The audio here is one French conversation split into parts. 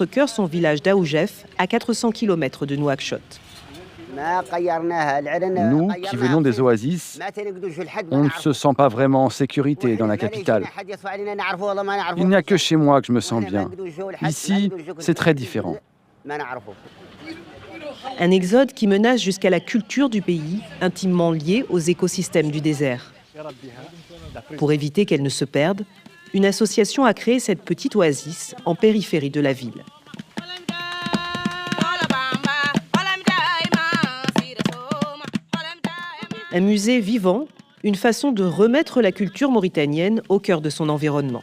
Cœur son village d'Aoujef, à 400 km de Nouakchott. Nous, qui venons des oasis, on ne se sent pas vraiment en sécurité dans la capitale. Il n'y a que chez moi que je me sens bien. Ici, c'est très différent. Un exode qui menace jusqu'à la culture du pays, intimement liée aux écosystèmes du désert. Pour éviter qu'elle ne se perde, une association a créé cette petite oasis en périphérie de la ville. Un musée vivant, une façon de remettre la culture mauritanienne au cœur de son environnement.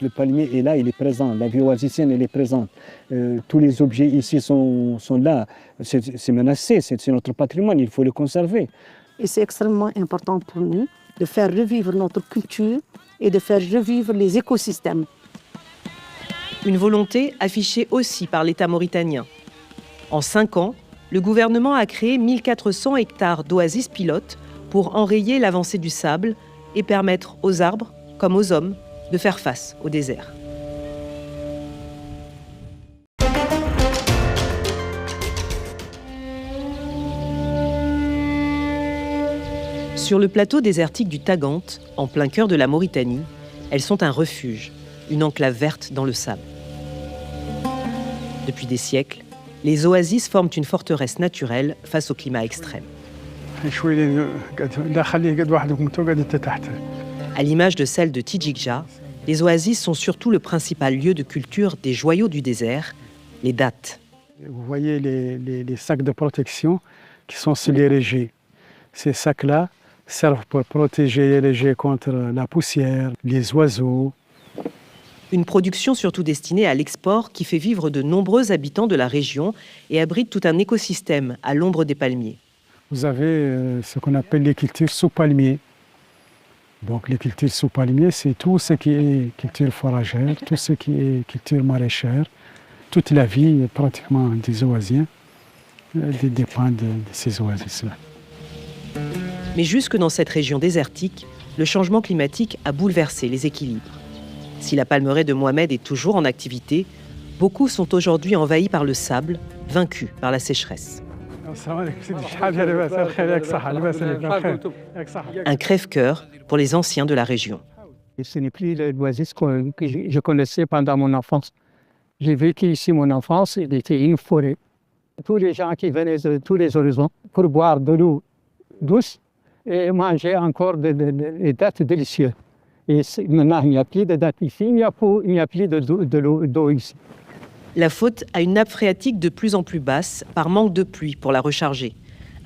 Le palmier est là, il est présent. La vie oasisienne, elle est présente. Tous les objets ici sont là. C'est menacé, c'est notre patrimoine, il faut le conserver. Et c'est extrêmement important pour nous de faire revivre notre culture et de faire revivre les écosystèmes. Une volonté affichée aussi par l'État mauritanien. En 5 ans, le gouvernement a créé 1400 hectares d'oasis pilotes pour enrayer l'avancée du sable et permettre aux arbres, comme aux hommes, de faire face au désert. Sur le plateau désertique du Tagant, en plein cœur de la Mauritanie, elles sont un refuge, une enclave verte dans le sable. Depuis des siècles, les oasis forment une forteresse naturelle face au climat extrême. À l'image de celle de Tidjikja, les oasis sont surtout le principal lieu de culture des joyaux du désert, les dattes. Vous voyez les sacs de protection qui sont sur les régés. Ces sacs-là servent pour protéger les régés contre la poussière, les oiseaux. Une production surtout destinée à l'export qui fait vivre de nombreux habitants de la région et abrite tout un écosystème à l'ombre des palmiers. Vous avez ce qu'on appelle les cultures sous palmiers. Donc les cultures sous palmiers, c'est tout ce qui est culture foragère, tout ce qui est culture maraîchère. Toute la vie pratiquement des oasiens dépend de ces oasis-là. Mais jusque dans cette région désertique, le changement climatique a bouleversé les équilibres. Si la palmeraie de Mohamed est toujours en activité, beaucoup sont aujourd'hui envahis par le sable, vaincus par la sécheresse. Un crève-cœur pour les anciens de la région. Ce n'est plus l'oasis que je connaissais pendant mon enfance. J'ai vécu ici mon enfance, il était une forêt. Tous les gens qui venaient de tous les horizons pour boire de l'eau douce et manger encore des dattes délicieuses. Et maintenant, il n'y a plus de dattes ici, il n'y a plus d'eau ici. La faute à une nappe phréatique de plus en plus basse par manque de pluie pour la recharger.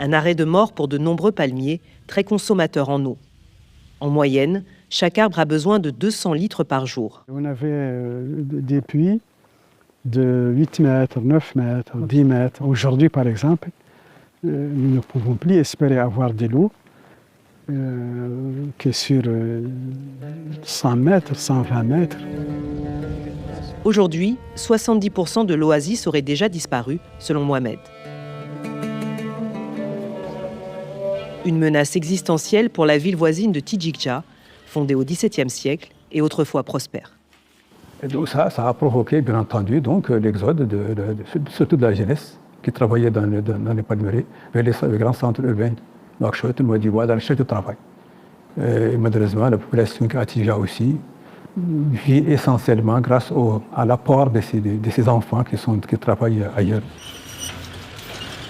Un arrêt de mort pour de nombreux palmiers, très consommateurs en eau. En moyenne, chaque arbre a besoin de 200 litres par jour. On avait des puits de 8 mètres, 9 mètres, 10 mètres. Aujourd'hui, par exemple, nous ne pouvons plus espérer avoir de l'eau que sur 100 mètres, 120 mètres. Aujourd'hui, 70% de l'oasis aurait déjà disparu, selon Mohamed. Une menace existentielle pour la ville voisine de Tidjikja, fondée au XVIIe siècle et autrefois prospère. Et donc ça a provoqué, bien entendu, l'exode surtout de la jeunesse qui travaillait dans les palmeries vers les grands centres urbains, Nouakchott, Nouadhibou, dans le cherche de travail. Et malheureusement, la population qui a Tidjikja aussi vit essentiellement grâce à l'apport de ces enfants qui travaillent ailleurs.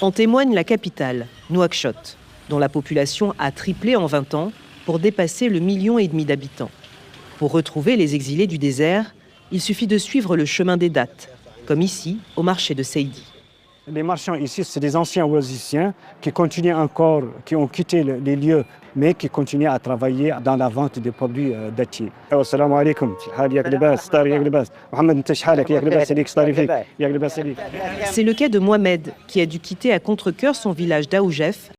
En témoigne la capitale, Nouakchott, dont la population a triplé en 20 ans pour dépasser le 1,5 million d'habitants. Pour retrouver les exilés du désert, il suffit de suivre le chemin des dattes, comme ici, au marché de Seydi. Les marchands ici, c'est des anciens oasisiens qui continuent encore, qui ont quitté les lieux, mais qui continuent à travailler dans la vente des produits dattiers. Assalamu alaikum. C'est le cas de Mohamed, qui a dû quitter à contre-cœur son village d'Aoujef